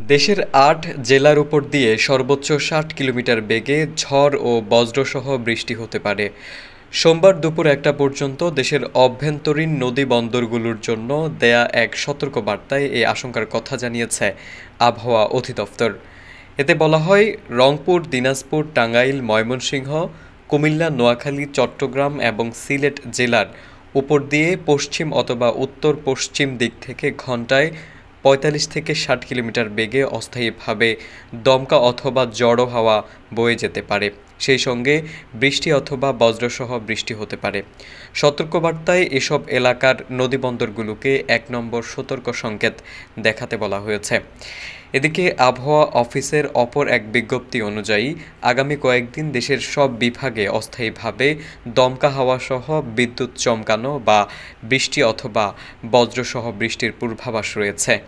দেশের ৮ জেলার উপর দিয়ে সর্বোচ্চ ৬০ কিলোমিটার বেগে ঝড় ও বজ্রসহ বৃষ্টি হতে পারে। সোমবার দুপুর ১টা পর্যন্ত দেশের অভ্যন্তরীণ নদী-বন্দরগুলোর জন্য দেয়া এক সতর্কবার্তায় এই আশঙ্কার কথা জানিয়েছে আবহাওয়া অধিদপ্তর। এতে বলা হয়, রংপুর, দিনাজপুর, টাঙ্গাইল, ময়মনসিংহ, কুমিল্লা, নোয়াখালী, চট্টগ্রাম এবং সিলেট জেলার উপর দিয়ে পশ্চিম অথবা উত্তর-পশ্চিম দিক থেকে ঘণ্টায় ৪৫ থেকে ৬০ কিলোমিটার বেগে অস্থায়ীভাবে দমকা অথবা ঝড়ো হাওয়া বয়ে যেতে পারে। সেই সঙ্গে বৃষ্টি অথবা বজ্রসহ বৃষ্টি হতে পারে। সতর্কবার্তায় এসব এলাকার নদীবন্দরগুলোকে ১ নম্বর সতর্ক সংকেত দেখাতে বলা হয়েছে। এদিকে আবহাওয়া অফিসের অপর এক বিজ্ঞপ্তি অনুযায়ী আগামী কয়েকদিন দেশের সব বিভাগে অস্থায়ীভাবে দমকা হাওয়াসহ বিদ্যুৎ চমকানো বা বৃষ্টি অথবা বজ্রসহ বৃষ্টির পূর্বাভাস রয়েছে।